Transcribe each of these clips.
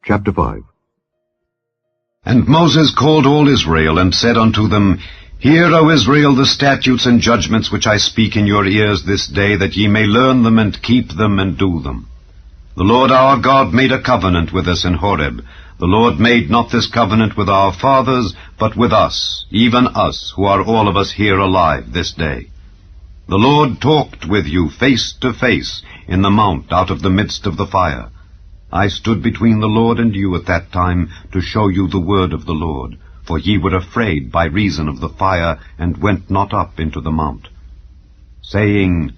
Chapter 5. And Moses called all Israel, and said unto them, Hear, O Israel, the statutes and judgments which I speak in your ears this day, that ye may learn them, and keep them, and do them. The Lord our God made a covenant with us in Horeb. The Lord made not this covenant with our fathers, but with us, even us, who are all of us here alive this day. The Lord talked with you face to face in the mount out of the midst of the fire. I stood between the Lord and you at that time to show you the word of the Lord, for ye were afraid by reason of the fire, and went not up into the mount, saying,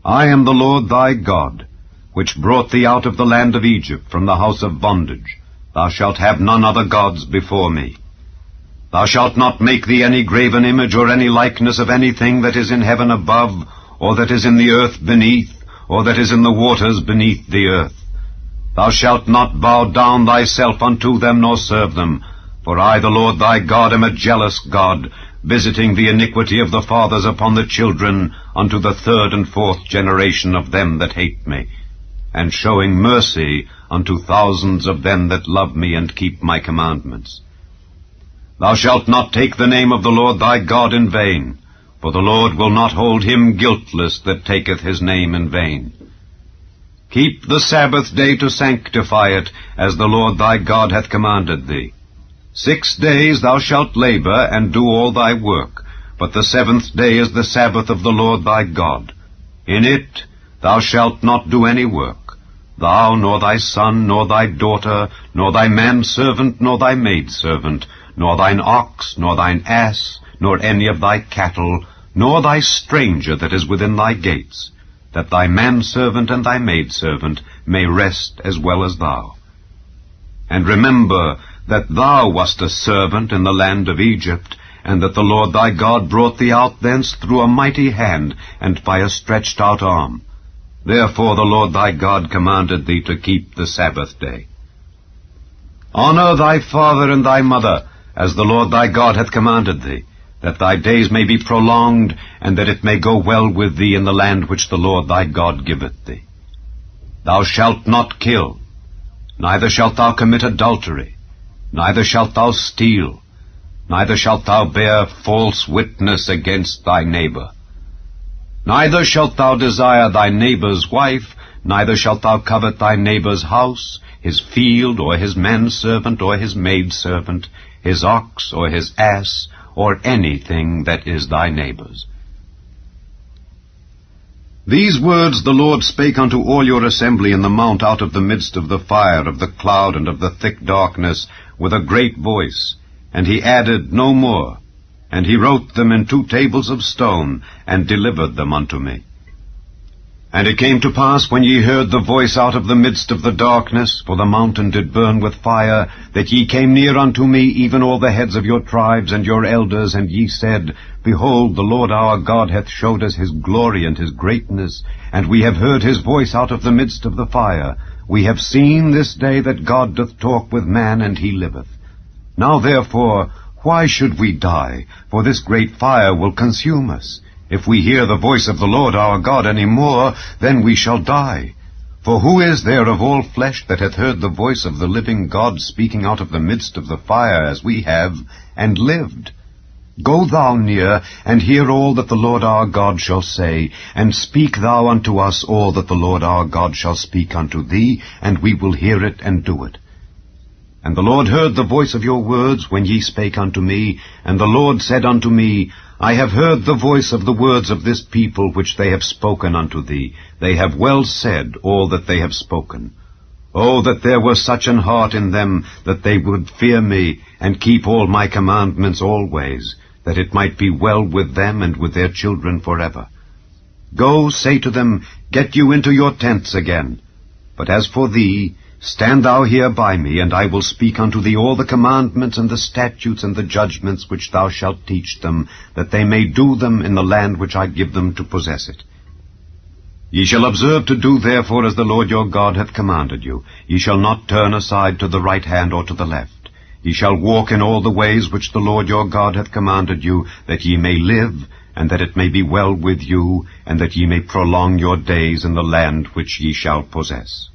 I am the Lord thy God, which brought thee out of the land of Egypt from the house of bondage. Thou shalt have none other gods before me. Thou shalt not make thee any graven image or any likeness of anything that is in heaven above, or that is in the earth beneath, or that is in the waters beneath the earth. Thou shalt not bow down thyself unto them, nor serve them. For I, the Lord thy God, am a jealous God, visiting the iniquity of the fathers upon the children, unto the third and fourth generation of them that hate me, and showing mercy unto thousands of them that love me and keep my commandments. Thou shalt not take the name of the Lord thy God in vain, for the Lord will not hold him guiltless that taketh his name in vain. Keep the Sabbath day to sanctify it, as the Lord thy God hath commanded thee. 6 days thou shalt labor, and do all thy work, but the 7th day is the Sabbath of the Lord thy God. In it thou shalt not do any work, thou, nor thy son, nor thy daughter, nor thy manservant, nor thy maidservant, nor thine ox, nor thine ass, nor any of thy cattle, nor thy stranger that is within thy gates, that thy manservant and thy maidservant may rest as well as thou. And remember that thou wast a servant in the land of Egypt, and that the Lord thy God brought thee out thence through a mighty hand, and by a stretched out arm. Therefore the Lord thy God commanded thee to keep the Sabbath day. Honor thy father and thy mother, as the Lord thy God hath commanded thee, that thy days may be prolonged, and that it may go well with thee in the land which the Lord thy God giveth thee. Thou shalt not kill, neither shalt thou commit adultery, neither shalt thou steal, neither shalt thou bear false witness against thy neighbor. Neither shalt thou desire thy neighbor's wife, neither shalt thou covet thy neighbor's house, his field, or his manservant, or his maidservant, his ox, or his ass, or anything that is thy neighbor's. These words the Lord spake unto all your assembly in the mount out of the midst of the fire, of the cloud, and of the thick darkness, with a great voice, and he added no more. And he wrote them in 2 tables of stone, and delivered them unto me. And it came to pass, when ye heard the voice out of the midst of the darkness, for the mountain did burn with fire, that ye came near unto me, even all the heads of your tribes and your elders, and ye said, Behold, the Lord our God hath showed us his glory and his greatness, and we have heard his voice out of the midst of the fire. We have seen this day that God doth talk with man, and he liveth. Now therefore, why should we die? For this great fire will consume us. If we hear the voice of the Lord our God any more, then we shall die. For who is there of all flesh that hath heard the voice of the living God speaking out of the midst of the fire, as we have, and lived? Go thou near, and hear all that the Lord our God shall say, and speak thou unto us all that the Lord our God shall speak unto thee, and we will hear it and do it. And the Lord heard the voice of your words when ye spake unto me, and the Lord said unto me, I have heard the voice of the words of this people which they have spoken unto thee. They have well said all that they have spoken. Oh, that there were such an heart in them, that they would fear me, and keep all my commandments always, that it might be well with them and with their children forever. Go, say to them, Get you into your tents again. But as for thee, stand thou here by me, and I will speak unto thee all the commandments and the statutes and the judgments which thou shalt teach them, that they may do them in the land which I give them to possess it. Ye shall observe to do therefore as the Lord your God hath commanded you. Ye shall not turn aside to the right hand or to the left. Ye shall walk in all the ways which the Lord your God hath commanded you, that ye may live, and that it may be well with you, and that ye may prolong your days in the land which ye shall possess.